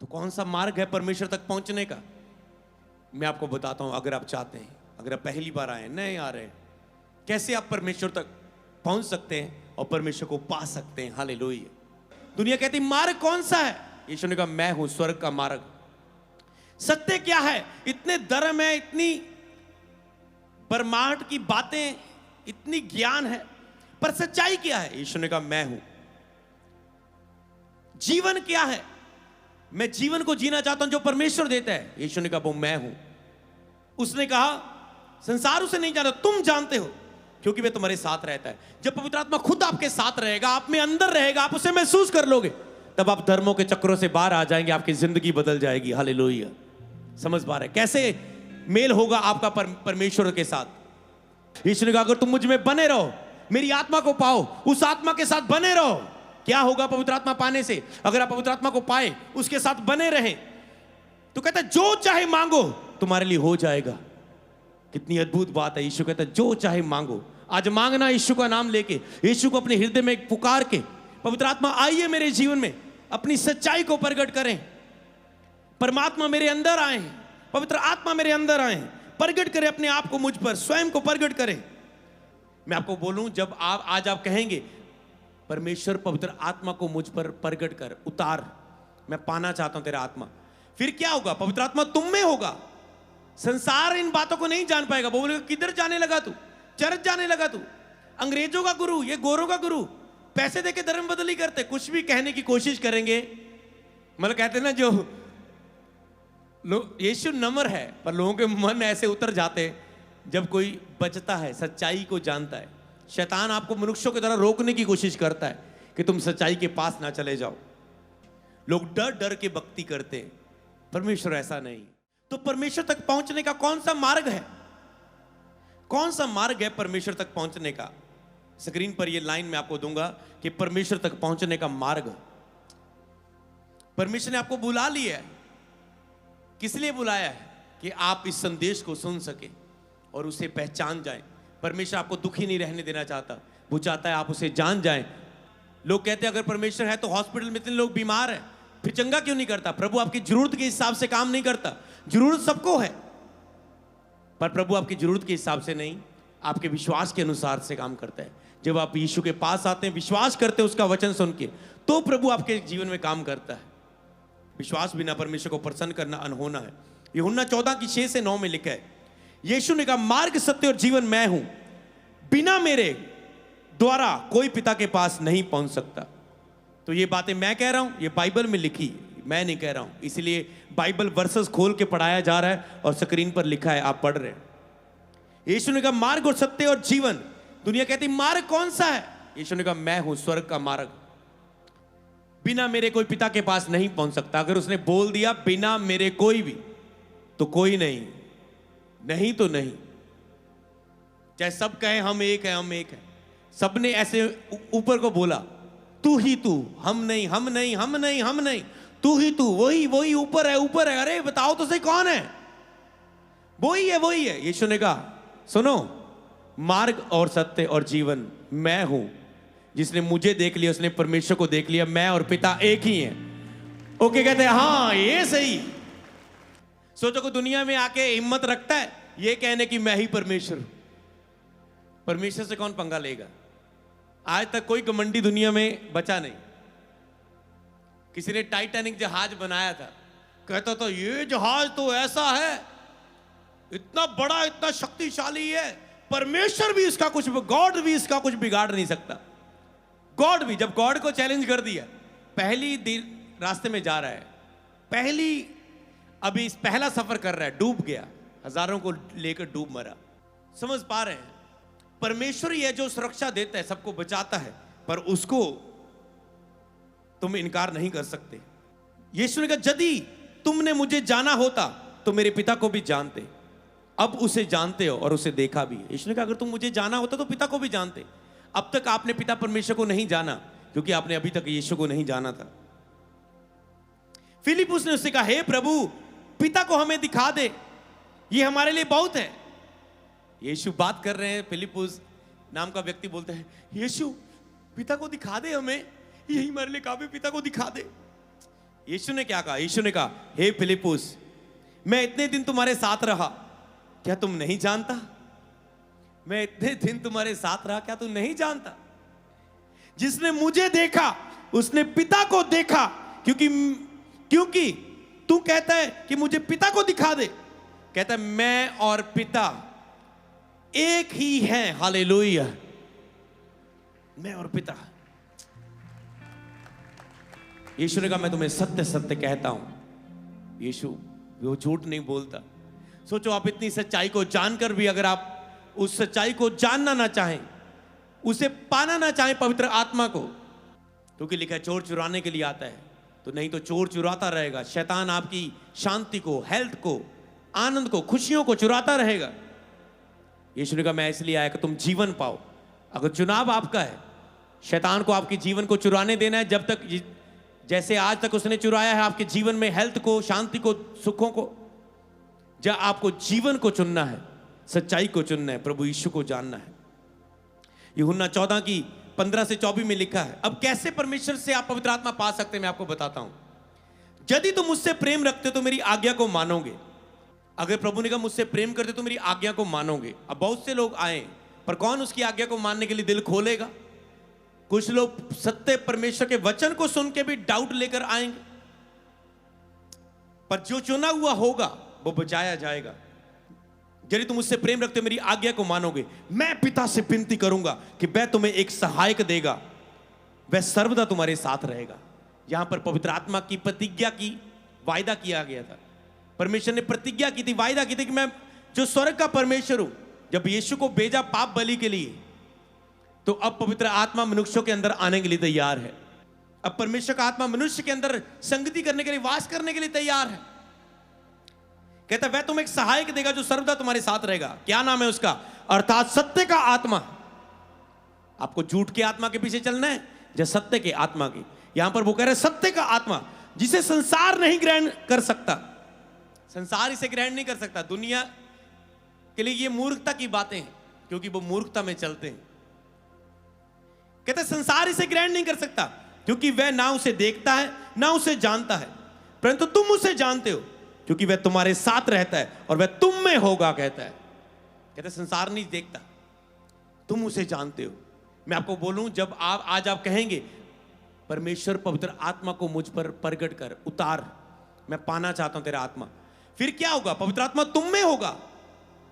तो कौन सा मार्ग है परमेश्वर तक पहुंचने का? मैं आपको बताता हूं। अगर आप चाहते हैं, अगर आप पहली बार आए, नए आ रहे हैं, कैसे आप परमेश्वर तक पहुंच सकते हैं और परमेश्वर को पा सकते हैं। हालेलुया। दुनिया कहती मार्ग कौन सा है? यीशु ने कहा मैं हूं स्वर्ग का मार्ग। सत्य क्या है? इतने धर्म है, इतनी ब्रह्मांड की बातें, इतनी ज्ञान है, पर सच्चाई क्या है? यीशु ने कहा मैं हूं। जीवन क्या है? मैं जीवन को जीना चाहता हूं जो परमेश्वर देता है। यीशु ने कहा वो मैं हूं। उसने कहा संसार उसे नहीं जानता, तुम जानते हो क्योंकि वह तुम्हारे साथ रहता है। जब पवित्र आत्मा खुद आपके साथ रहेगा, आप में अंदर रहेगा, आप उसे महसूस कर लोगे, तब आप धर्मों के चक्रों से बाहर आ जाएंगे, आपकी जिंदगी बदल जाएगी। हालेलुया। समझ पा रहे कैसे मेल होगा आपका परमेश्वर के साथ? यीशु ने कहा अगर तुम मुझ में बने रहो, मेरी आत्मा को पाओ, उस आत्मा के साथ बने रहो। क्या होगा पवित्र आत्मा पाने से? अगर आप पवित्र आत्मा को पाए, उसके साथ बने रहें, तो कहता है जो चाहे मांगो तुम्हारे लिए हो जाएगा। कितनी अद्भुत बात है। यीशु कहता है जो चाहे मांगो। आज मांगना यीशु का नाम लेके, यीशु को अपने हृदय में पुकार के, पवित्र आत्मा आइए मेरे जीवन में, अपनी सच्चाई को प्रकट करें। परमात्मा मेरे अंदर आए, पवित्र आत्मा मेरे अंदर आए, प्रकट करें अपने आप को मुझ पर, स्वयं को प्रकट करें। मैं आपको बोलूं, जब आज आप कहेंगे परमेश्वर पवित्र आत्मा को मुझ पर प्रकट कर, उतार, मैं पाना चाहता हूं तेरा आत्मा, फिर क्या होगा? पवित्र आत्मा तुम में होगा। संसार इन बातों को नहीं जान पाएगा। वो बोलेगा किधर जाने लगा तू, चर्च जाने लगा तू, अंग्रेजों का गुरु, ये गोरों का गुरु, पैसे देके धर्म बदली करते, कुछ भी कहने की कोशिश करेंगे। मतलब कहते ना जो लोग, यीशु नम्र है, पर लोगों के मन ऐसे उतर जाते जब कोई बचता है, सच्चाई को जानता है। शैतान आपको मनुष्यों की तरह रोकने की कोशिश करता है कि तुम सच्चाई के पास ना चले जाओ। लोग डर डर के भक्ति करते हैं, परमेश्वर ऐसा नहीं। तो परमेश्वर तक पहुंचने का कौन सा मार्ग है? कौन सा मार्ग है परमेश्वर तक पहुंचने का? स्क्रीन पर ये लाइन मैं आपको दूंगा कि परमेश्वर तक पहुंचने का मार्ग। परमेश्वर ने आपको बुला लिया है। किस लिए बुलाया है? कि आप इस संदेश को सुन सके और उसे पहचान जाएं। परमेश्वर आपको दुखी नहीं रहने देना चाहता, वो चाहता है आप उसे जान जाएं। लोग कहते हैं अगर परमेश्वर है तो हॉस्पिटल में इतने लोग बीमार हैं, फिर चंगा क्यों नहीं करता? प्रभु आपकी जरूरत के हिसाब से काम नहीं करता। जरूरत सबको है, पर प्रभु आपकी जरूरत के हिसाब से नहीं, आपके विश्वास के अनुसार से काम करता है। जब आप यीशु के पास आते हैं, विश्वास करते हैं उसका वचन सुन के, तो प्रभु आपके जीवन में काम करता है। विश्वास बिना परमेश्वर को प्रसन्न करना अनहोना है। यूहन्ना 14:6-9 में लिखा है, यीशु ने कहा मार्ग, सत्य और जीवन मैं हूं, बिना मेरे द्वारा कोई पिता के पास नहीं पहुंच सकता। तो ये बातें मैं कह रहा हूं, ये बाइबल में लिखी, मैं नहीं कह रहा हूं। इसलिए बाइबल वर्सेस खोल के पढ़ाया जा रहा है और स्क्रीन पर लिखा है, आप पढ़ रहे हैं। यीशु ने कहा मार्ग और सत्य और जीवन। दुनिया कहती मार्ग कौन सा है? यीशु ने कहा मैं हूं स्वर्ग का मार्ग, बिना मेरे कोई पिता के पास नहीं पहुंच सकता। अगर उसने बोल दिया बिना मेरे कोई भी, तो कोई नहीं, नहीं तो नहीं। चाहे सब कहें हम एक है, हम एक है, सबने ऐसे ऊपर को बोला, तू ही तू, हम नहीं, हम नहीं, हम नहीं, हम नहीं, तू ही तू, वही वही ऊपर है, ऊपर है। अरे बताओ तो सही कौन है? वही है, वही है। यीशु ने कहा सुनो, मार्ग और सत्य और जीवन मैं हूं। जिसने मुझे देख लिया उसने परमेश्वर को देख लिया। मैं और पिता एक ही हैं। ओके कहते हैं हाँ ये सही। सोचो को दुनिया में आके हिम्मत रखता है ये कहने की मैं ही परमेश्वर हूं। परमेश्वर से कौन पंगा लेगा? आज तक कोई घमंडी दुनिया में बचा नहीं। किसी ने टाइटैनिक जहाज बनाया था, कहता था ये जहाज तो ऐसा है, इतना बड़ा, इतना शक्तिशाली है, परमेश्वर भी इसका कुछ, गॉड भी इसका कुछ बिगाड़ नहीं सकता। गॉड भी, जब गॉड को चैलेंज कर दिया, पहली रास्ते में जा रहा है, अभी पहला सफर कर रहा है, डूब गया, हजारों को लेकर डूब मरा। समझ पा रहे हैं? परमेश्वर ही है जो सुरक्षा देता है, सबको बचाता है, पर उसको तुम इनकार नहीं कर सकते। यीशु ने कहा यदि तुमने मुझे जाना होता तो मेरे पिता को भी जानते, अब उसे जानते हो और उसे देखा भी। यीशु ने कहा अगर तुम मुझे जाना होता तो पिता को भी जानते। अब तक आपने पिता परमेश्वर को नहीं जाना क्योंकि आपने अभी तक यीशु को नहीं जाना था। फिलिपुस ने उससे कहा हे प्रभु, पिता को हमें दिखा दे, ये हमारे लिए बहुत है। यीशु बात कर रहे हैं, फिलिपुस नाम का व्यक्ति बोलता है यीशु पिता को दिखा दे हमें, यही हमारे लिए काफी, पिता को दिखा दे। यीशु ने क्या कहा? यीशु ने कहा, हे फिलिपुस, मैं इतने दिन तुम्हारे साथ रहा, क्या तुम नहीं जानता? मैं इतने दिन तुम्हारे साथ रहा, क्या तुम नहीं जानता? जिसने मुझे देखा उसने पिता को देखा, क्योंकि तू कहता है कि मुझे पिता को दिखा दे। कहता है मैं और पिता एक ही हैं। हालेलुया। मैं और पिता। यीशु ने कहा, मैं तुम्हें सत्य सत्य कहता हूं। यीशु वो झूठ नहीं बोलता। सोचो, आप इतनी सच्चाई को जानकर भी अगर आप उस सच्चाई को जानना ना चाहें, उसे पाना ना चाहें, पवित्र आत्मा को, क्योंकि लिखा है चोर चुराने के लिए आता है, तो नहीं तो चोर चुराता रहेगा। शैतान आपकी शांति को, हेल्थ को, आनंद को, खुशियों को चुराता रहेगा। यीशु ने कहा, मैं इसलिए आया कि तुम जीवन पाओ। अगर चुनाव आपका है, शैतान को आपके जीवन को चुराने देना है, जब तक जैसे आज तक उसने चुराया है आपके जीवन में हेल्थ को, शांति को, सुखों को, जब आपको जीवन को चुनना है, सच्चाई को चुनना है, प्रभु यीशु को जानना है। यूहन्ना 14 की 15 से 24 में लिखा है। अब कैसे परमेश्वर से आप पवित्र आत्मा पा सकते हैं, मैं आपको बताता हूं। यदि तुम मुझसे प्रेम रखते तो मेरी आज्ञा को मानोगे। अगर प्रभु ने कहा मुझसे प्रेम करते तो मेरी आज्ञा को मानोगे। अब बहुत से लोग आए, पर कौन उसकी आज्ञा को मानने के लिए दिल खोलेगा? कुछ लोग सत्य परमेश्वर के वचन को सुन के भी डाउट लेकर आएंगे, पर जो चुना हुआ होगा वो बचाया जाएगा। यदि तुम मुझसे प्रेम रखते हो मेरी आज्ञा को मानोगे। मैं पिता से विनती करूंगा कि वह तुम्हें एक सहायक देगा, वह सर्वदा तुम्हारे साथ रहेगा। यहां पर पवित्र आत्मा की प्रतिज्ञा की वायदा किया गया था। परमेश्वर ने प्रतिज्ञा की थी, वायदा की थी कि मैं जो स्वर्ग का परमेश्वर हूं। जब यीशु को भेजा पाप बलि के लिए, तो अब पवित्र आत्मा मनुष्यों के अंदर आने के लिए तैयार है। अब परमेश्वर का आत्मा मनुष्य के अंदर संगति करने के लिए, वास करने के लिए तैयार है। कहता वह तुम्हें एक सहायक देगा जो सर्वदा तुम्हारे साथ रहेगा। क्या नाम है उसका? अर्थात सत्य का आत्मा। आपको झूठ के आत्मा के पीछे चलना है या सत्य के आत्मा की? यहां पर वो कह रहे सत्य का आत्मा, जिसे संसार नहीं ग्रहण कर सकता। संसार इसे ग्रहण नहीं कर सकता। दुनिया के लिए ये मूर्खता की बातें हैं, क्योंकि वो मूर्खता में चलते हैं। कहते संसार इसे ग्रहण नहीं कर सकता, क्योंकि वह ना उसे देखता है ना उसे जानता है, परंतु तुम उसे जानते हो, क्योंकि वह तुम्हारे साथ रहता है और वह तुम में होगा। कहता है, कहते संसार नहीं देखता, तुम उसे जानते हो। मैं आपको बोलूं, जब आज आप कहेंगे परमेश्वर पवित्र आत्मा को मुझ पर प्रगट कर, उतार, मैं पाना चाहता हूं तेरा आत्मा, फिर क्या होगा? पवित्र आत्मा तुम में होगा।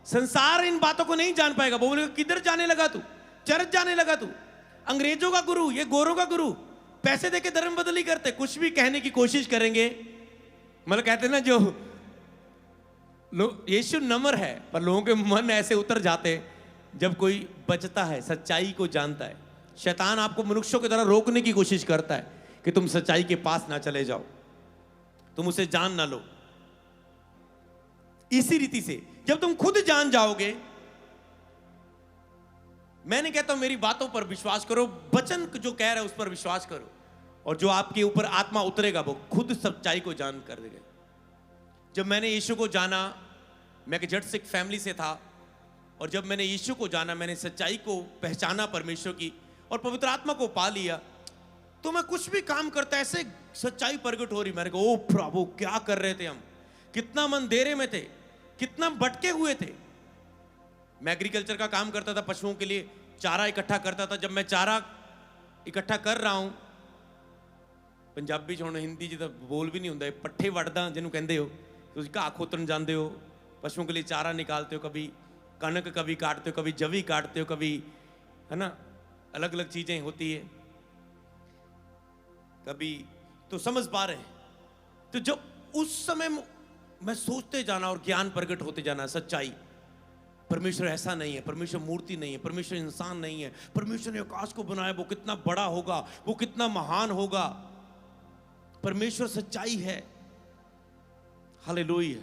संसार इन बातों को नहीं जान पाएगा। वो बोलेगा किधर जाने लगा तू, चर्च जाने लगा तू, अंग्रेजों का गुरु, ये गोरों का गुरु, पैसे देके धर्म बदली करते, कुछ भी कहने की कोशिश करेंगे। मतलब कहते ना, जो लोग, यीशु नम्र है, पर लोगों के मन ऐसे उतर जाते जब कोई बचता है, सच्चाई को जानता है। शैतान आपको मनुष्यों की तरह रोकने की कोशिश करता है कि तुम सच्चाई के पास ना चले जाओ, तुम उसे जान ना लो। इसी रीति से जब तुम खुद जान जाओगे, मैं नहीं कहता हूं मेरी बातों पर विश्वास करो, वचन जो कह रहा है उस पर विश्वास करो, और जो आपके ऊपर आत्मा उतरेगा वो खुद सच्चाई को जान कर देगा। जब मैंने यीशु को जाना, मैं एक जट सिख फैमिली से था, और जब मैंने यीशु को जाना, मैंने सच्चाई को पहचाना परमेश्वर की, और पवित्र आत्मा को पा लिया, तो मैं कुछ भी काम करता ऐसे सच्चाई प्रकट हो रही। मैंने कहा, ओ प्रभु, क्या कर रहे थे हम, कितना मंदेरे में थे, कितना भटके हुए थे। मैं एग्रीकल्चर का काम करता था, पशुओं के लिए चारा इकट्ठा करता था। जब मैं चारा इकट्ठा कर रहा हूं, पंजाबी छोड़ो, हिंदी जिदा बोल भी नहीं होता, पट्ठे वड़दा जिन्हों कहते हो, ਤੁਸੀਂ घाह खोतन जाते हो, पशुओं के लिए चारा निकालते हो, कभी कनक कभी काटते हो, कभी जवी काटते हो, कभी, है ना, अलग अलग चीजें होती है कभी, तो समझ पा रहे हैं। तो जब उस समय मैं सोचते जाना और ज्ञान प्रकट होते जाना, सच्चाई, परमेश्वर ऐसा नहीं है, परमेश्वर मूर्ति नहीं है, परमेश्वर इंसान नहीं है, परमेश्वर ने आकाश को बनाया, वो कितना बड़ा होगा, वो कितना महान होगा, परमेश्वर सच्चाई है। हालेलुया।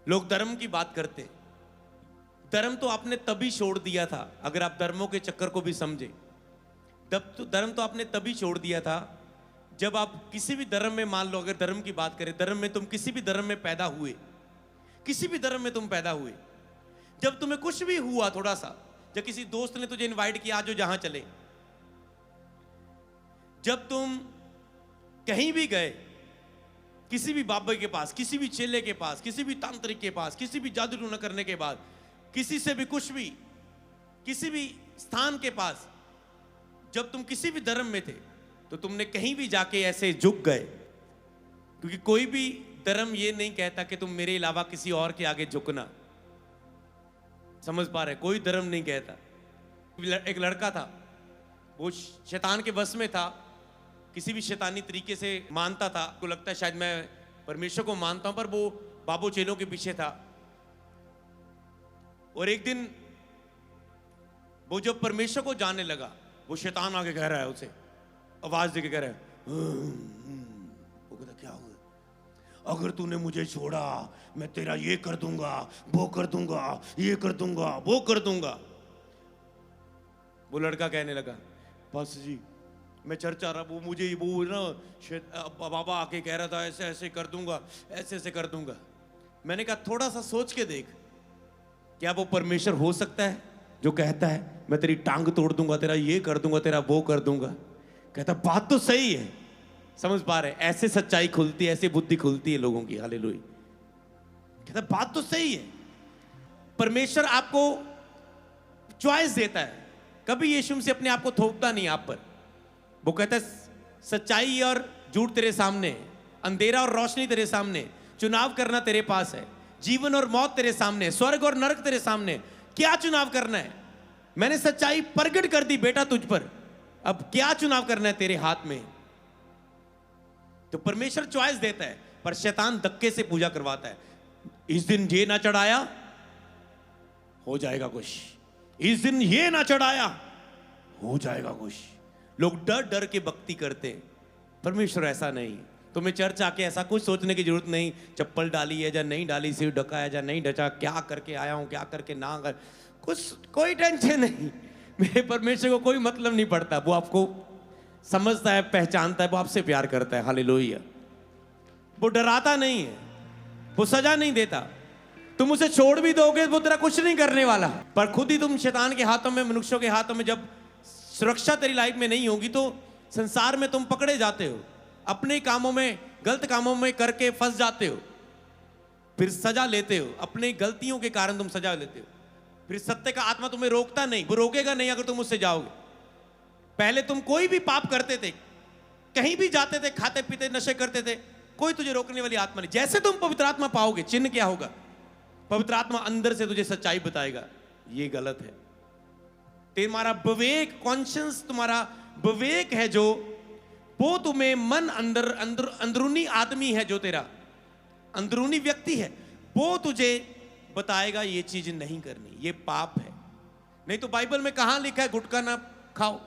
लोग धर्म की बात करते, धर्म तो आपने तभी छोड़ दिया था, अगर आप धर्मों के चक्कर को भी समझे, धर्म तो आपने तभी छोड़ दिया था जब आप किसी भी धर्म में, मान लो अगर धर्म की बात करें, धर्म में तुम किसी भी धर्म में पैदा हुए, किसी भी धर्म में तुम पैदा हुए, जब तुम्हें कुछ भी हुआ थोड़ा सा, जब किसी दोस्त ने तुझे इनवाइट किया, आज जो जहां चले, जब तुम कहीं भी गए, किसी भी बाबा के पास, किसी भी चेले के पास, किसी भी तांत्रिक के पास, किसी भी जादू टूना करने के बाद, किसी से भी कुछ भी, किसी भी स्थान के पास, जब तुम किसी भी धर्म में थे तो तुमने कहीं भी जाके ऐसे झुक गए, क्योंकि कोई भी धर्म ये नहीं कहता कि तुम मेरे अलावा किसी और के आगे झुकना। समझ पा रहे? कोई धर्म नहीं कहता। एक लड़का था, वो शैतान के वश में था, किसी भी शैतानी तरीके से मानता था, को लगता है शायद मैं परमेश्वर को मानता हूं, पर वो बाबू चेलों के पीछे था। और एक दिन वो जब परमेश्वर को जानने लगा, वो शैतान आके कह रहा है, उसे आवाज देके कह रहा है, वो कहता क्या हुआ? अगर तूने मुझे छोड़ा मैं तेरा ये कर दूंगा, वो कर दूंगा, ये कर दूंगा, वो कर दूंगा। वो लड़का कहने लगा, बस जी मैं चर्च आ रहा, वो मुझे वो ना बाबा आके कह रहा था ऐसे ऐसे कर दूंगा, ऐसे ऐसे कर दूंगा। मैंने कहा थोड़ा सा सोच के देख, क्या वो परमेश्वर हो सकता है जो कहता है मैं तेरी टांग तोड़ दूंगा, तेरा ये कर दूंगा, तेरा वो कर दूंगा? कहता बात तो सही है। समझ पा रहे? ऐसे सच्चाई खुलती है, ऐसे बुद्धि खुलती है लोगों की। हालेलुया। कहता बात तो सही है। परमेश्वर आपको चॉइस देता है, कभी यीशु मसीह अपने आप को थोपता नहीं आप पर। वो कहता है सच्चाई और झूठ तेरे सामने, अंधेरा और रोशनी तेरे सामने, चुनाव करना तेरे पास है, जीवन और मौत तेरे सामने, स्वर्ग और नरक तेरे सामने, क्या चुनाव करना है? मैंने सच्चाई प्रकट कर दी बेटा तुझ पर, अब क्या चुनाव करना है तेरे हाथ में। तो परमेश्वर चॉइस देता है, पर शैतान धक्के से पूजा करवाता है। इस दिन ये ना चढ़ाया हो जाएगा कुछ, इस दिन ये ना चढ़ाया हो जाएगा कुछ। लोग डर डर के भक्ति करते हैं, परमेश्वर ऐसा नहीं। तुम्हें चर्च आके ऐसा कुछ सोचने की जरूरत नहीं, चप्पल डाली है या नहीं डाली, सिर ढका है या नहीं ढका, क्या करके आया हूं क्या करके ना कर, कुछ कोई टेंशन नहीं। मेरे परमेश्वर को कोई मतलब नहीं पड़ता, वो आपको समझता है, पहचानता है, वो आपसे प्यार करता है। हालेलुया। वो डराता नहीं है, वो सजा नहीं देता। तुम उसे छोड़ भी दोगे वो तेरा कुछ नहीं करने वाला, पर खुद ही तुम शैतान के हाथों में, मनुष्यों के हाथों में जब सुरक्षा तेरी लाइफ में नहीं होगी तो संसार में तुम पकड़े जाते हो, अपने कामों में, गलत कामों में करके फंस जाते हो, फिर सजा लेते हो, अपनी गलतियों के कारण तुम सजा लेते हो। फिर सत्य का आत्मा तुम्हें रोकता नहीं, वो रोकेगा नहीं अगर तुम उससे जाओगे। पहले तुम कोई भी पाप करते थे, कहीं भी जाते थे, खाते पीते नशे करते थे, कोई तुझे रोकने वाली आत्मा नहीं। जैसे तुम पवित्र आत्मा पाओगे, चिन्ह क्या होगा? पवित्र आत्मा अंदर से तुझे सच्चाई बताएगा, ये गलत है। तुम्हारा विवेक, कॉन्शियस, तुम्हारा विवेक है जो, वो तुम्हें मन अंदरूनी आदमी है जो तेरा अंदरूनी व्यक्ति है, वो तुझे बताएगा ये चीज नहीं करनी, ये पाप है। नहीं तो बाइबल में कहां लिखा है गुटखा ना खाओ?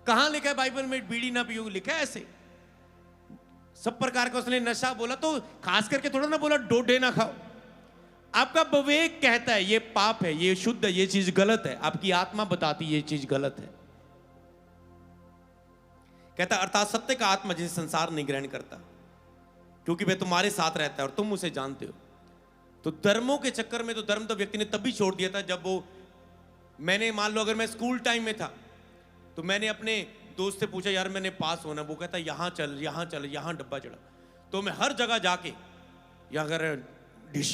कहां लिखा है बाइबल में बीड़ी ना पियो? लिखा है ऐसे? सब प्रकार का उसने नशा बोला, तो खास करके थोड़ा ना बोला डोडे ना खाओ। आपका विवेक कहता है ये पाप है, ये शुद्ध है, ये चीज गलत है। आपकी आत्मा बताती है ये चीज गलत है। कहता अर्थात सत्य का आत्मा जिसे संसार नहीं ग्रहण करता, क्योंकि वह तुम्हारे साथ रहता है और तुम उसे जानते हो। तो धर्मों के चक्कर में, तो धर्म तो व्यक्ति ने तभी छोड़ दिया था जब वो, मैंने मान लो अगर मैं स्कूल टाइम में था तो मैंने अपने दोस्त से पूछा यार मैंने पास होना, वो कहता यहाँ चल, यहाँ चल, यहाँ डब्बा चढ़ा। तो मैं हर जगह जाके यहाँ कर डिश,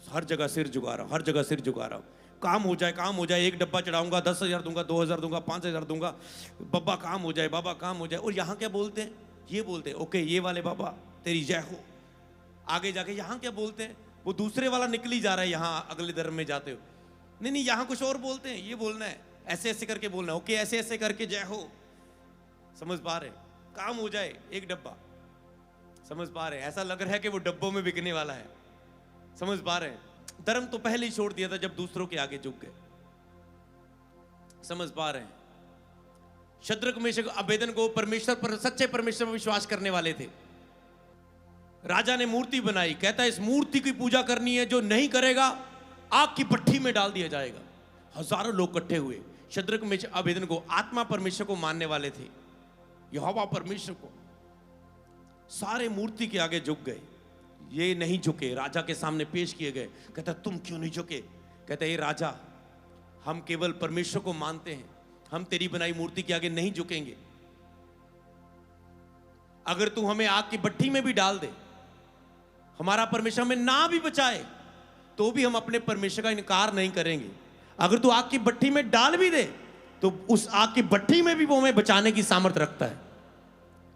हर जगह सिर झुका रहा हूँ, हर जगह सिर झुका रहा हूँ। काम हो जाए, काम हो जाए, एक डब्बा चढ़ाऊंगा, 10,000 दूंगा, 2,000 दूंगा, 5,000 दूंगा, बाबा काम हो जाए, बाबा काम हो जाए। और यहाँ क्या बोलते हैं? ये बोलते हैं ओके ये वाले बाबा तेरी जय हो। आगे जाके यहाँ क्या बोलते हैं? वो दूसरे वाला निकल ही जा रहा है, यहाँ अगले धर्म में जाते हो। नहीं नहीं, यहाँ कुछ और बोलते हैं, ये बोलना है, ऐसे ऐसे करके बोलना है, ओके ऐसे ऐसे करके जय हो। समझ पा रहे? काम हो जाए, एक डब्बा। समझ पा रहे? ऐसा लग रहा है कि वो डब्बों में बिकने वाला है। समझ पा रहे? धर्म तो पहले ही छोड़ दिया था जब दूसरों के आगे झुक गए। समझ पा रहे हैं? शद्रक, मेशक, अबेदनगो परमेश्वर पर, सच्चे परमेश्वर पर विश्वास करने वाले थे। राजा ने मूर्ति बनाई, कहता है इस मूर्ति की पूजा करनी है, जो नहीं करेगा आग की भट्ठी में डाल दिया जाएगा। हजारों लोग इकट्ठे हुए। शद्रक, मेशक, अबेदनगो आत्मा परमेश्वर को मानने वाले थे, यहोवा परमेश्वर को। सारे मूर्ति के आगे झुक गए, ये नहीं झुके, राजा के सामने पेश किए गए। कहता तुम क्यों नहीं झुके? कहता ये राजा, हम केवल परमेश्वर को मानते हैं, हम तेरी बनाई मूर्ति के आगे नहीं झुकेंगे। अगर तू हमें आग की भट्ठी में भी डाल दे, हमारा परमेश्वर हमें ना भी बचाए, तो भी हम अपने परमेश्वर का इनकार नहीं करेंगे। अगर तू आग की भट्ठी में डाल भी दे, तो उस आग की भट्ठी में भी वो हमें बचाने की सामर्थ्य रखता है।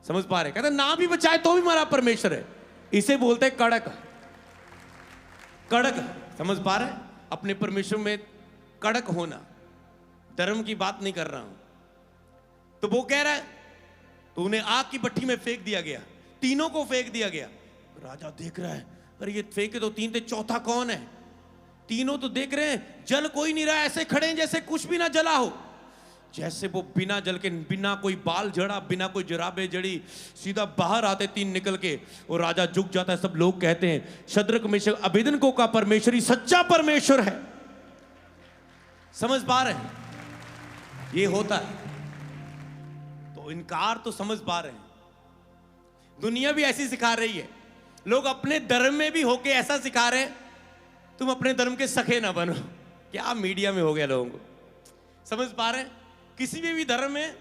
समझ पा रहे? कहते ना भी बचाए तो भी हमारा परमेश्वर है। इसे बोलते हैं कड़क। कड़क, समझ पा रहे? अपने परमेश्वर में कड़क होना। धर्म की बात नहीं कर रहा हूं। तो वो कह रहा है तो उन्हें आग की भट्ठी में फेंक दिया गया, तीनों को फेंक दिया गया। राजा देख रहा है, अरे ये फेंके तो तीन थे, चौथा कौन है? तीनों तो देख रहे हैं, जल कोई नहीं रहा, ऐसे खड़े हैं जैसे कुछ भी ना जला हो। जैसे वो बिना जल के, बिना कोई बाल जड़ा, बिना कोई जराबे जड़ी, सीधा बाहर आते तीन निकल के, और राजा झुक जाता है। सब लोग कहते हैं शद्रक मेशक अबेदनगो का परमेश्वर ही सच्चा परमेश्वर है। समझ पा रहे हैं? ये होता है। तो इनकार तो समझ पा रहे हैं। दुनिया भी ऐसी सिखा रही है। लोग अपने धर्म में भी होके ऐसा सिखा रहे हैं, तुम अपने धर्म के सखे ना बनो। क्या मीडिया में हो गया लोगों को। समझ पा रहे हैं? किसी भी धर्म में,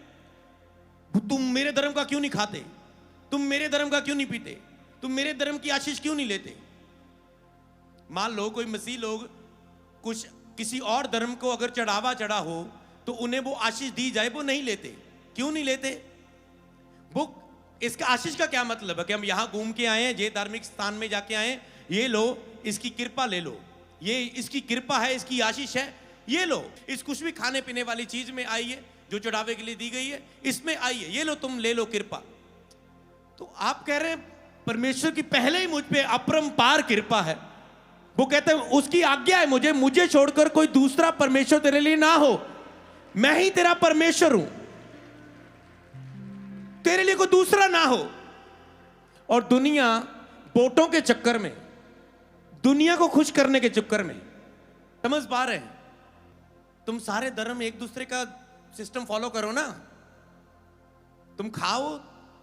तुम मेरे धर्म का क्यों नहीं खाते, तुम मेरे धर्म का क्यों नहीं पीते, तुम मेरे धर्म की आशीष क्यों नहीं लेते। मान लो कोई मसीह लोग कुछ किसी और धर्म को अगर चढ़ावा चढ़ा हो, तो उन्हें वो आशीष दी जाए, वो नहीं लेते। क्यों नहीं लेते? वो इसका आशीष का क्या मतलब है कि हम यहां घूम के आए हैं, ये धार्मिक स्थान में जाके आए हैं, ये लो इसकी कृपा ले लो, ये इसकी कृपा है, इसकी आशीष है, ये लो। इस कुछ भी खाने पीने वाली चीज में आइए जो चढ़ावे के लिए दी गई है, इसमें आइए, ये लो, तुम ले लो कृपा। तो आप कह रहे हैं परमेश्वर की पहले ही मुझ पे अपरंपार कृपा है। वो कहते हैं उसकी आज्ञा है मुझे छोड़कर कोई दूसरा परमेश्वर तेरे लिए ना हो, मैं ही तेरा परमेश्वर हूं, तेरे लिए कोई दूसरा ना हो। और दुनिया वोटों के चक्कर में, दुनिया को खुश करने के चक्कर में, समझ पा रहे हैं? तुम सारे धर्म एक दूसरे का सिस्टम फॉलो करो ना, तुम खाओ,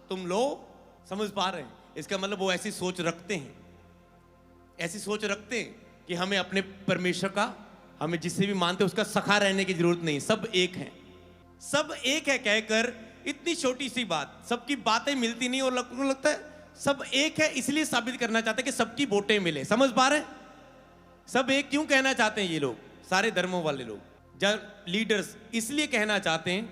तुम लो। समझ पा रहे हैं? इसका मतलब वो ऐसी सोच रखते हैं, ऐसी सोच रखते हैं कि हमें अपने परमेश्वर का, हमें जिससे भी मानते हैं उसका सखा रहने की जरूरत नहीं, सब एक है, सब एक है कहकर इतनी छोटी सी बात, सबकी बातें मिलती नहीं और लगता है सब एक है, इसलिए साबित करना चाहते हैं कि सबकी वोटें मिले। समझ पा रहे हैं? सब एक क्यों कहना चाहते हैं ये लोग, सारे धर्मों वाले लोग, जब लीडर्स इसलिए कहना चाहते हैं,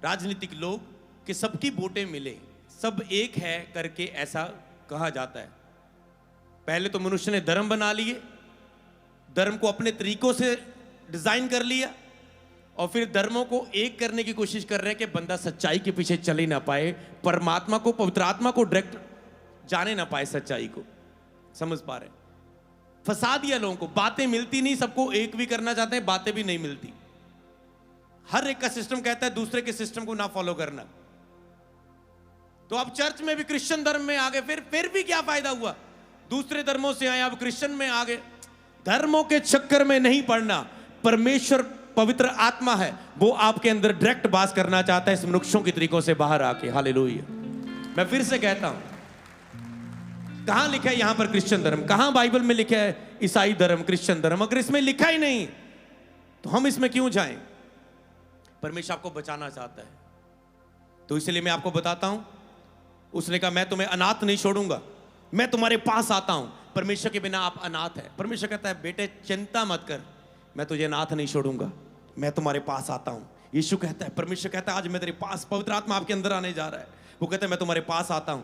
राजनीतिक लोग, कि सबकी वोटें मिले, सब एक है करके ऐसा कहा जाता है। पहले तो मनुष्य ने धर्म बना लिए, धर्म को अपने तरीकों से डिजाइन कर लिया, और फिर धर्मों को एक करने की कोशिश कर रहे हैं कि बंदा सच्चाई के पीछे चल ही ना पाए, परमात्मा को, पवित्र आत्मा को डायरेक्ट जाने ना पाए सच्चाई को। समझ पा रहे? फंसा दिया लोगों को, बातें मिलती नहीं, सबको एक भी करना चाहते हैं, बातें भी नहीं मिलती। हर एक का सिस्टम कहता है दूसरे के सिस्टम को ना फॉलो करना। तो अब चर्च में भी क्रिश्चियन धर्म में आ गए, फिर भी क्या फायदा हुआ? दूसरे धर्मों से आए, अब क्रिश्चियन में आ गए। धर्मों के चक्कर में नहीं पड़ना। परमेश्वर पवित्र आत्मा है, वो आपके अंदर डायरेक्ट बात करना चाहता है इस मनुष्यों के तरीकों से बाहर आके। हालेलुया। मैं फिर से कहता हूं, कहां लिखा है यहां पर क्रिश्चियन धर्म? कहां बाइबल में लिखा है ईसाई धर्म, क्रिश्चियन धर्म? अगर इसमें लिखा ही नहीं तो हम इसमें क्यों जाएं? परमेश्वर आपको बचाना चाहता है, तो इसलिए मैं आपको बताता हूं। उसने कहा मैं तुम्हें अनाथ नहीं छोड़ूंगा, मैं तुम्हारे पास आता हूं। परमेश्वर के बिना आप अनाथ है। परमेश्वर कहता है बेटे चिंता मत कर, मैं तुझे अनाथ नहीं छोड़ूंगा, मैं तुम्हारे पास आता हूं। यीशु कहता है, परमेश्वर कहता है आज मैं तेरे पास, पवित्र आत्मा आपके अंदर आने जा रहा है। वो कहता है मैं तुम्हारे पास आता हूं।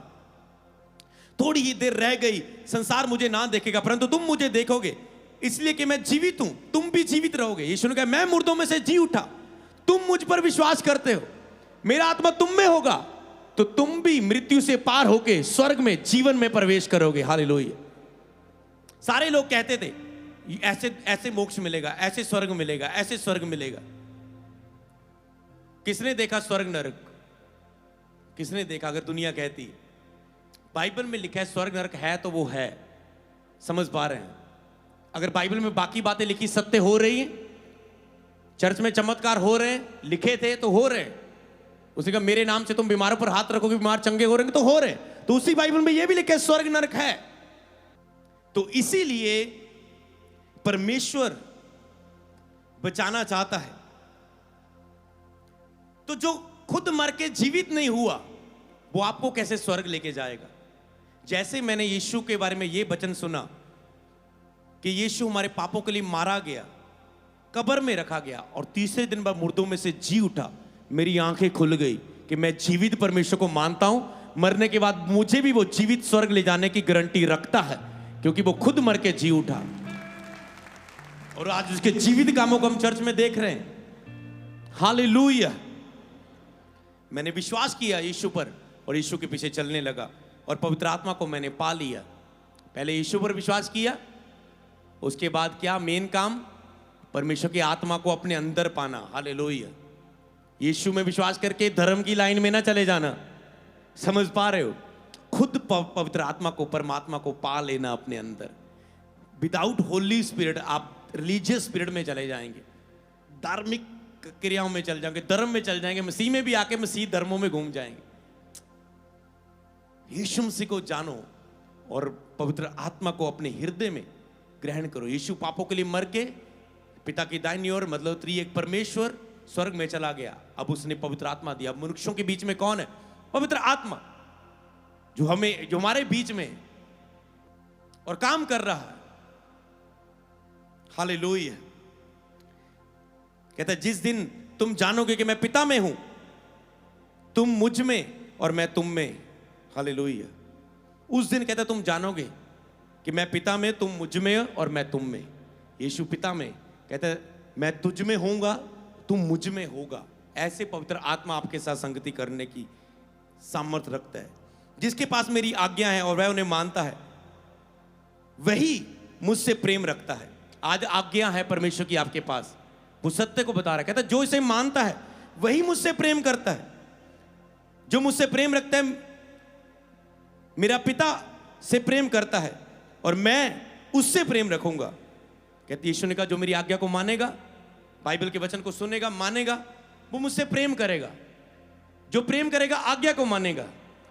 थोड़ी ही देर रह गई, संसार मुझे ना देखेगा परंतु तुम मुझे देखोगे, इसलिए कि मैं जीवित हूं, तुम भी जीवित रहोगे। यीशु ने कहा मैं मुर्दों में से जी उठा, तुम मुझ पर विश्वास करते हो, मेरा आत्मा तुम में होगा, तो तुम भी मृत्यु से पार होके स्वर्ग में, जीवन में प्रवेश करोगे। हालेलुया। सारे लोग कहते थे ऐसे ऐसे मोक्ष मिलेगा, ऐसे स्वर्ग मिलेगा, ऐसे स्वर्ग मिलेगा। किसने देखा स्वर्ग नरक? किसने देखा? अगर दुनिया कहती, बाइबल में लिखा है स्वर्ग नरक है तो वो है। समझ पा रहे हैं? अगर बाइबल में बाकी बातें लिखी सत्य हो रही हैं, चर्च में चमत्कार हो रहे हैं, लिखे थे तो हो रहे हैं। उसी का मेरे नाम से तुम बीमारों पर हाथ रखोगे, बीमार चंगे हो रहे हैं, तो हो रहे हैं। तो उसी बाइबल में यह भी लिखा है स्वर्ग नरक है। तो इसीलिए परमेश्वर बचाना चाहता है। तो जो खुद मर के जीवित नहीं हुआ, वो आपको कैसे स्वर्ग लेके जाएगा। जैसे मैंने यीशु के बारे में ये वचन सुना कि यीशु हमारे पापों के लिए मारा गया, कब्र में रखा गया और तीसरे दिन बाद मुर्दों में से जी उठा, मेरी आंखें खुल गई कि मैं जीवित परमेश्वर को मानता हूं। मरने के बाद मुझे भी वो जीवित स्वर्ग ले जाने की गारंटी रखता है, क्योंकि वो खुद मर के जी उठा। और आज उसके जीवित कामों को हम चर्च में देख रहे हैं। हालेलुया। मैंने विश्वास किया यीशु पर और यीशु के पीछे चलने लगा और पवित्र आत्मा को मैंने पा लिया। पहले यीशु पर विश्वास किया, उसके बाद क्या मेन काम, परमेश्वर की आत्मा को अपने अंदर पाना। हालेलुया। यीशु में विश्वास करके धर्म की लाइन में ना चले जाना, समझ पा रहे हो? खुद पवित्र आत्मा को, परमात्मा को पा लेना अपने अंदर। विदाउट होली स्पिरिट आप रिलीजियस स्पिरिट में चले जाएंगे, धार्मिक क्रियाओं में चल जाएंगे, धर्म में चल जाएंगे, मसीह में भी आके मसीह धर्मों में घूम जाएंगे। यीशु मसीह को जानो और पवित्र आत्मा को अपने हृदय में ग्रहण करो। यीशु पापों के लिए मर के पिता की दाहिनी ओर, मतलब त्रिएक परमेश्वर, स्वर्ग में चला गया। अब उसने पवित्र आत्मा दिया। अब मनुष्यों के बीच में कौन है? पवित्र आत्मा, जो हमारे बीच में और काम कर रहा है। हालेलुया। कहता है जिस दिन तुम जानोगे कि मैं पिता में हूं, तुम मुझ में और मैं तुम में। हालेलुया। उस दिन कहता तुम जानोगे कि मैं पिता में, तुम मुझ में और मैं तुम में। यीशु पिता में, कहता है मैं तुझ में होऊंगा, तुम मुझ में होगा। ऐसे पवित्र आत्मा आपके साथ संगति करने की सामर्थ्य रखता है। जिसके पास मेरी आज्ञा है और वह उन्हें मानता है, वही मुझसे प्रेम रखता है। आज आज्ञा है परमेश्वर की आपके पास, वो सत्य को बता रहा है। कहता है जो इसे मानता है वही मुझसे प्रेम करता है। जो मुझसे प्रेम रखता है मेरा पिता से प्रेम करता है और मैं उससे प्रेम रखूंगा। कहती यीशु ने कहा जो मेरी आज्ञा को मानेगा, बाइबल के वचन को सुनेगा, मानेगा, वो मुझसे प्रेम करेगा। जो प्रेम करेगा आज्ञा को मानेगा,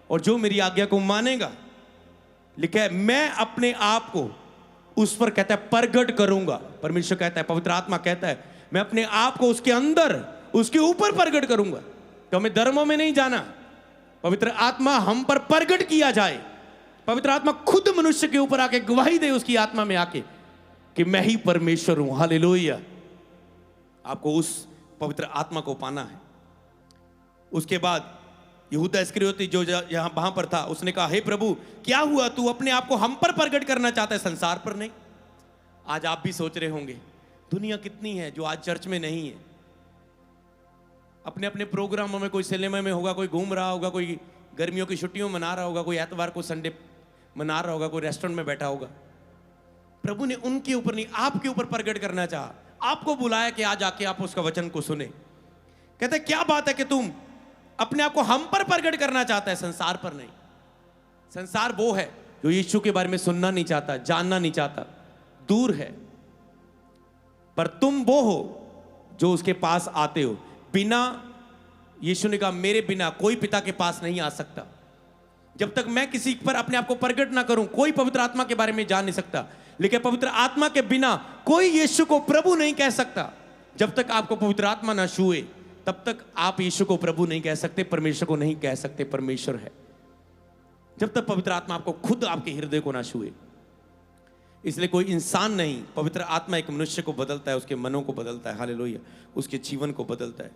और जो मेरी आज्ञा को मानेगा, लिखा है मैं अपने आप को उस पर, कहता है प्रगट करूंगा। परमेश्वर कहता है, पवित्र आत्मा कहता है मैं अपने आप को उसके अंदर, उसके ऊपर प्रगट करूंगा। तो हमें धर्मों में नहीं जाना, पवित्र आत्मा हम पर प्रगट किया जाए। पवित्र आत्मा खुद मनुष्य के ऊपर आके गवाही दे, उसकी आत्मा में आके, कि मैं ही परमेश्वर हूं। हालेलुया। आपको उस पवित्र आत्मा को पाना है। उसके बाद यहूदा इस्करियोती जो यहां वहां पर था, उसने कहा हे प्रभु क्या हुआ, तू अपने आप को हम पर प्रगट करना चाहता है, संसार पर नहीं। आज आप भी सोच रहे होंगे दुनिया कितनी है जो आज चर्च में नहीं है, अपने अपने प्रोग्रामों में, कोई सिनेमा में होगा, कोई घूम रहा होगा, कोई गर्मियों की छुट्टियों में मना रहा होगा, कोई एतवार को संडे मना रहा होगा, कोई रेस्टोरेंट में बैठा होगा। प्रभु ने उनके ऊपर नहीं, आपके ऊपर प्रगट करना चाहा, आपको बुलाया कि आज आके आप उसका वचन को सुने। कहते क्या बात है कि तुम अपने आप को हम पर प्रगट करना चाहता है, संसार पर नहीं। संसार वो है जो यीशु के बारे में सुनना नहीं चाहता, जानना नहीं चाहता, दूर है। पर तुम वो हो जो उसके पास आते हो। बिना, यीशु ने कहा मेरे बिना कोई पिता के पास नहीं आ सकता। जब तक मैं किसी पर अपने आप को प्रगट ना करूं, कोई पवित्र आत्मा के बारे में जान नहीं सकता। लेकिन पवित्र आत्मा के बिना कोई यीशु को प्रभु नहीं कह सकता। जब तक आपको पवित्र आत्मा ना छुए, तब तक आप यीशु को प्रभु नहीं कह सकते, परमेश्वर को नहीं कह सकते परमेश्वर है। जब तक पवित्र आत्मा आपको खुद आपके हृदय को ना छुए। इसलिए कोई इंसान नहीं, पवित्र आत्मा एक मनुष्य को बदलता है, उसके मनों को बदलता है। हालेलुया। उसके जीवन को बदलता है।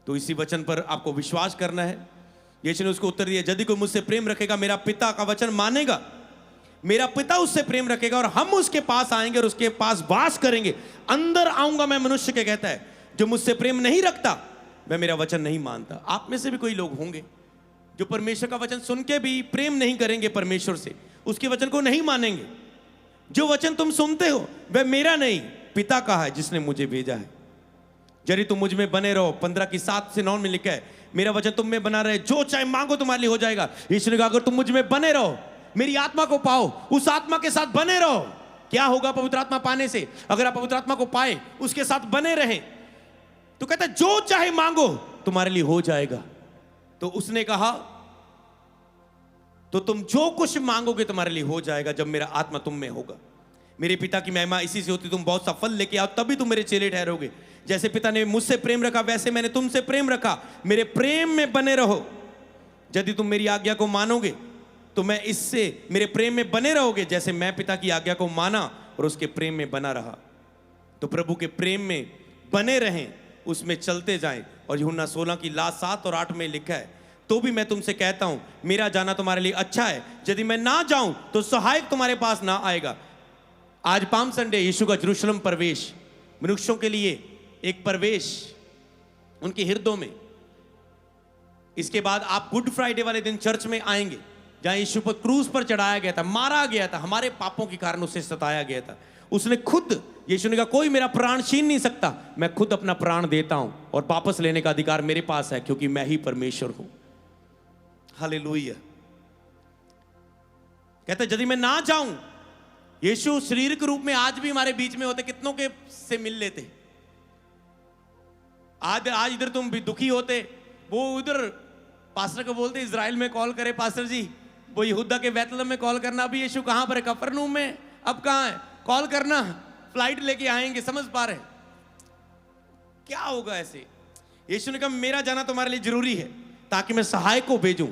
तो इसी वचन पर आपको विश्वास करना है। यीशु ने उसको उत्तर दिया, यदि कोई मुझसे प्रेम रखेगा, मेरा पिता का वचन मानेगा, मेरा पिता उससे प्रेम रखेगा और हम उसके पास आएंगे और उसके पास वास करेंगे। अंदर आऊंगा मैं मनुष्य के, कहता है जो मुझसे प्रेम नहीं रखता वह मेरा वचन नहीं मानता। आप में से भी कोई लोग होंगे जो परमेश्वर का वचन सुन के भी प्रेम नहीं करेंगे परमेश्वर से, उसके वचन को नहीं मानेंगे। जो वचन तुम सुनते हो वह मेरा नहीं, पिता का है जिसने मुझे भेजा है। यदि तुम मुझ में बने रहो, 15:7-9 में लिखा है, मेरा वचन तुम में बना रहे, जो चाहे मांगो तुम्हारे लिए हो जाएगा। यीशु ने कहा अगर तुम मुझ में बने रहो, मेरी आत्मा को पाओ, उस आत्मा के साथ बने रहो। क्या होगा पवित्र आत्मा पाने से? अगर आप पवित्र आत्मा को पाए, उसके साथ बने रहें, तो कहता है जो चाहे मांगो तुम्हारे लिए हो जाएगा। तो उसने कहा तो तुम जो कुछ मांगोगे तुम्हारे लिए हो जाएगा जब मेरा आत्मा तुम में होगा। मेरे पिता की महिमा इसी से होती, तुम बहुत सा फल लेके आओ, तभी तुम मेरे चेले ठहरोगे। जैसे पिता ने मुझसे प्रेम रखा, वैसे मैंने तुमसे प्रेम रखा, मेरे प्रेम में बने रहो। यदि तुम मेरी आज्ञा को मानोगे तो मैं इससे मेरे प्रेम में बने रहोगे, जैसे मैं पिता की आज्ञा को माना और उसके प्रेम में बना रहा। तो प्रभु के प्रेम में बने रहें, उसमें चलते जाएं। और यूहन्ना 16 की लास्ट 7 और 8 में लिखा है, तो भी मैं तुमसे कहता हूं मेरा जाना तुम्हारे लिए अच्छा है, यदि मैं ना जाऊं तो सहायक तुम्हारे पास ना आएगा। आज पाम संडे, यीशु का यरूशलेम प्रवेश, मनुष्यों के लिए एक प्रवेश उनके हृदयों में। इसके बाद आप गुड फ्राइडे वाले दिन चर्च में आएंगे, जहां यीशु पर क्रूस पर चढ़ाया गया था, मारा गया था, हमारे पापों के कारण उसे सताया गया था। उसने खुद, यीशु ने कहा कोई मेरा प्राण छीन नहीं सकता, मैं खुद अपना प्राण देता हूं और वापस लेने का अधिकार मेरे पास है, क्योंकि मैं ही परमेश्वर हूं। हालेलुया। कहता यदि मैं ना जाऊं, यीशु शरीर के रूप में आज भी हमारे बीच में होते, कितनों के से मिल लेते। आज इधर तुम भी दुखी होते, वो उधर पास्टर को बोलते इजराइल में कॉल करे पास्टर जी, वो यहूदा के बैतलहम में कॉल करना, अभी यीशु कहां पर है, कफरनहूम में, अब कहां है, कॉल करना, फ्लाइट लेके आएंगे। समझ पा रहे क्या होगा ऐसे? यीशु ने कहा मेरा जाना तुम्हारे लिए जरूरी है ताकि मैं सहायक को भेजूं।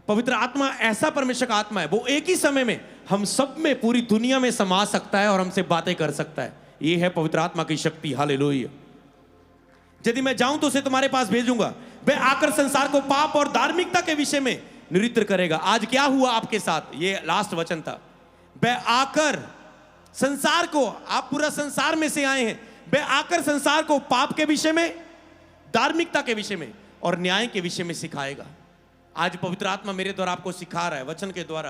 पवित्र आत्मा ऐसा परमेश्वर का आत्मा है, वो एक ही समय में हम सब में, पूरी दुनिया में समा सकता है और हमसे बातें कर सकता है। ये है पवित्र आत्मा की शक्ति। हालेलुया। यदि मैं जाऊं तो उसे तुम्हारे पास भेजूंगा, वह आकर संसार को पाप और धार्मिकता के विषय में निरुद्ध करेगा। आज क्या हुआ आपके साथ? ये लास्ट वचन था, वह आकर संसार को, आप पूरा संसार में से आए हैं, वह आकर संसार को पाप के विषय में, धार्मिकता के विषय में और न्याय के विषय में सिखाएगा। आज पवित्र आत्मा मेरे द्वारा आपको सिखा रहा है वचन के द्वारा,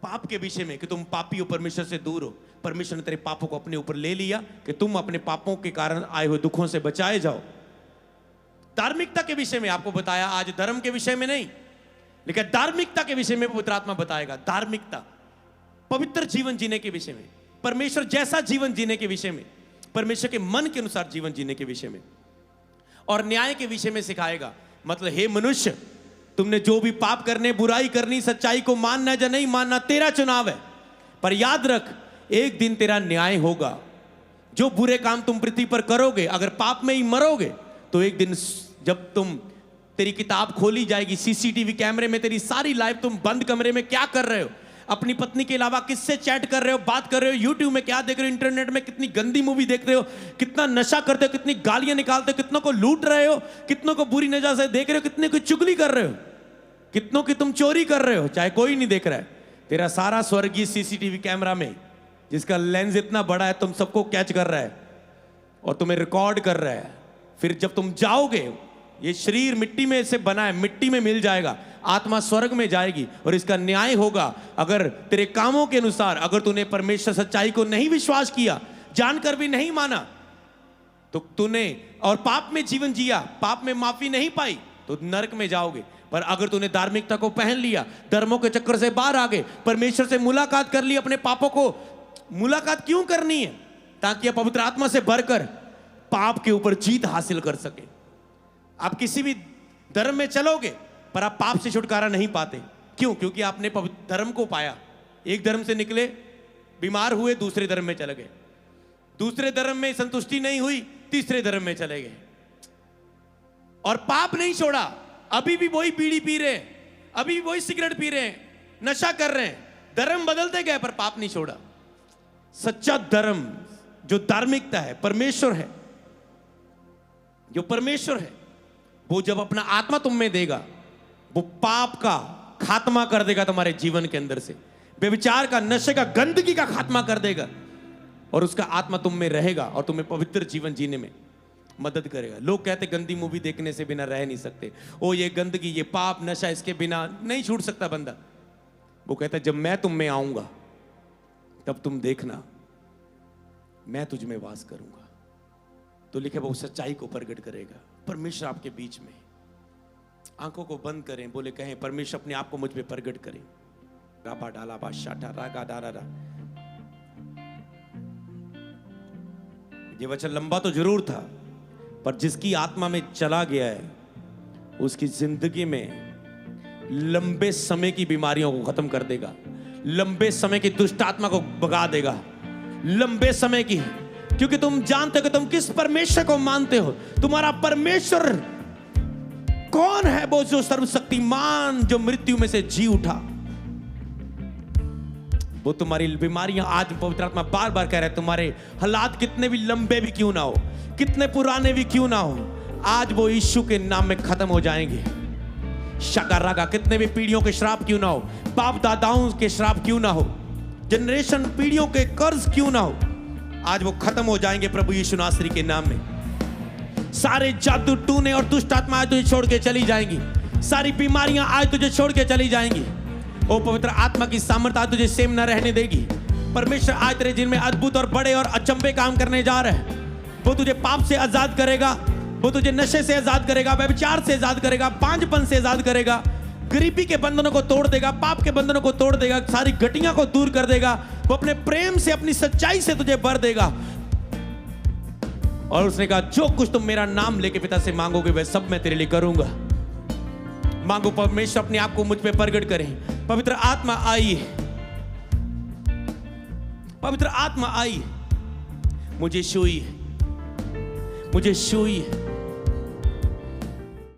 पाप के विषय में कि तुम पापी हो, परमेश्वर से दूर हो। परमेश्वर ने तेरे पापों को अपने ऊपर ले लिया कि तुम अपने पापों के कारण आए हुए दुखों से बचाए जाओ। धार्मिकता के विषय में आपको बताया, आज धर्म के विषय में नहीं, लेकिन धार्मिकता के विषय में पवित्र आत्मा बताएगा। धार्मिकता, पवित्र जीवन जीने के विषय में, परमेश्वर जैसा जीवन जीने के विषय में, परमेश्वर के मन के अनुसार जीवन जीने के विषय में, और न्याय के विषय में सिखाएगा। मतलब हे मनुष्य, तुमने जो भी पाप करने, बुराई करनी, सच्चाई को मानना या नहीं मानना तेरा चुनाव है, पर याद रख एक दिन तेरा न्याय होगा। जो बुरे काम तुम पृथ्वी पर करोगे, अगर पाप में ही मरोगे, तो एक दिन जब तेरी किताब खोली जाएगी, सीसीटीवी कैमरे में तेरी सारी लाइफ, तुम बंद कमरे में क्या कर रहे हो, अपनी पत्नी के अलावा किससे चैट कर रहे हो, बात कर रहे हो, यूट्यूब में क्या देख रहे हो, इंटरनेट में कितनी गंदी मूवी देख रहे हो, कितना नशा करते हो, कितनी गालियां निकालते हो, कितनों को लूट रहे हो, कितनों को बुरी नजर से देख रहे हो, कितने को चुगली कर रहे हो, कितनों की तुम चोरी कर रहे हो, चाहे कोई नहीं देख रहा है। तेरा सारा स्वर्गीय सीसीटीवी कैमरा में, जिसका लेंस इतना बड़ा है, तुम सबको कैच कर रहा है और तुम्हें रिकॉर्ड कर रहा है। फिर जब तुम जाओगे, ये शरीर मिट्टी में से बना है, मिट्टी में मिल जाएगा, आत्मा स्वर्ग में जाएगी और इसका न्याय होगा। अगर तेरे कामों के अनुसार, अगर तूने परमेश्वर सच्चाई को नहीं विश्वास किया, जानकर भी नहीं माना, तो तूने और पाप में जीवन जिया, पाप में माफी नहीं पाई, तो नरक में जाओगे। पर अगर तूने धार्मिकता को पहन लिया, धर्मों के चक्कर से बाहर आ गए, परमेश्वर से मुलाकात कर ली, अपने पापों को, मुलाकात क्यों करनी है? ताकि आप पवित्र आत्मा से भरकर पाप के ऊपर जीत हासिल कर सके। आप किसी भी धर्म में चलोगे पर आप पाप से छुटकारा नहीं पाते। क्यों? क्योंकि आपने पवित्र धर्म को पाया, एक धर्म से निकले, बीमार हुए, दूसरे धर्म में चले गए, दूसरे धर्म में संतुष्टि नहीं हुई, तीसरे धर्म में चले गए और पाप नहीं छोड़ा। अभी भी वही बीड़ी पी रहे हैं, अभी भी वही सिगरेट पी रहे हैं, नशा कर रहे हैं, धर्म बदलते गए पर पाप नहीं छोड़ा। सच्चा धर्म, जो धार्मिकता है, परमेश्वर है, जो परमेश्वर है, वो जब अपना आत्मा तुम में देगा, वो पाप का खात्मा कर देगा तुम्हारे जीवन के अंदर से, व्यभिचार का, नशे का, गंदगी का खात्मा कर देगा और उसका आत्मा तुम में रहेगा और तुम्हें पवित्र जीवन जीने में मदद करेगा। लोग कहते गंदी मूवी देखने से बिना रह नहीं सकते, ओ ये गंदगी, ये पाप, नशा, इसके बिना नहीं छूट सकता बंदा। वो कहता है जब मैं तुम में आऊंगा तब तुम देखना, मैं तुझ में वास करूंगा। तो लिखे वो सच्चाई को प्रकट करेगा। परमेश्वर आपके बीच में। आंखों को बंद करें, बोले कहें परमेश्वर अपने आप को मुझ पे प्रकट करें। राबा डाला बा शाटा रागा डारा रा। ये वचन लंबा तो जरूर था, पर जिसकी आत्मा में चला गया है उसकी जिंदगी में लंबे समय की बीमारियों को खत्म कर देगा, लंबे समय की दुष्ट आत्मा को भगा देगा, लंबे समय की। क्योंकि तुम जानते हो कि तुम किस परमेश्वर को मानते हो। तुम्हारा परमेश्वर कौन है वो जो सर्वशक्तिमान, जो मृत्यु में से जी उठा? वो तुम्हारी बीमारियां आज पवित्र आत्मा बार बार कह रहे हैं, तुम्हारे हालात कितने भी लंबे भी क्यों ना हो, कितने पुराने भी क्यों ना हो, आज वो यीशु के नाम में खत्म हो जाएंगे। शकारागा, कितने भी पीढ़ियों के श्राप क्यों ना हो, बाप दादाओं के श्राप क्यों ना हो, जनरेशन पीढ़ियों के कर्ज क्यों ना हो, आज वो खत्म हो जाएंगे प्रभु यीशु नासरी के नाम में। सारे जादू टूने और दुष्ट आत्माएं तुझे छोड़ के चली जाएंगी, सारी बीमारियां आज तुझे छोड़ के चली जाएंगी। ओ पवित्र आत्मा की सामर्थ्य आज तुझे सेम न रहने देगी। परमेश्वर आज तेरे जिनमें अद्भुत और बड़े और अचंभे काम करने जा रहे हैं। वो तुझे पाप से आजाद करेगा, वो तुझे नशे से आजाद करेगा, व्यभिचार से आजाद करेगा, पांचपन से आजाद करेगा, गरीबी के बंधनों को तोड़ देगा, पाप के बंधनों को तोड़ देगा, सारी घटिया को दूर कर देगा। वो अपने प्रेम से, अपनी सच्चाई से तुझे भर देगा। और उसने कहा, जो कुछ तुम मेरा नाम लेके पिता से मांगोगे वह सब मैं तेरे लिए करूंगा। मांगो, परमेश्वर अपने आप को मुझ पे प्रकट करें। पवित्र आत्मा आई, पवित्र आत्मा आई, मुझे छूइए, मुझे छूइए,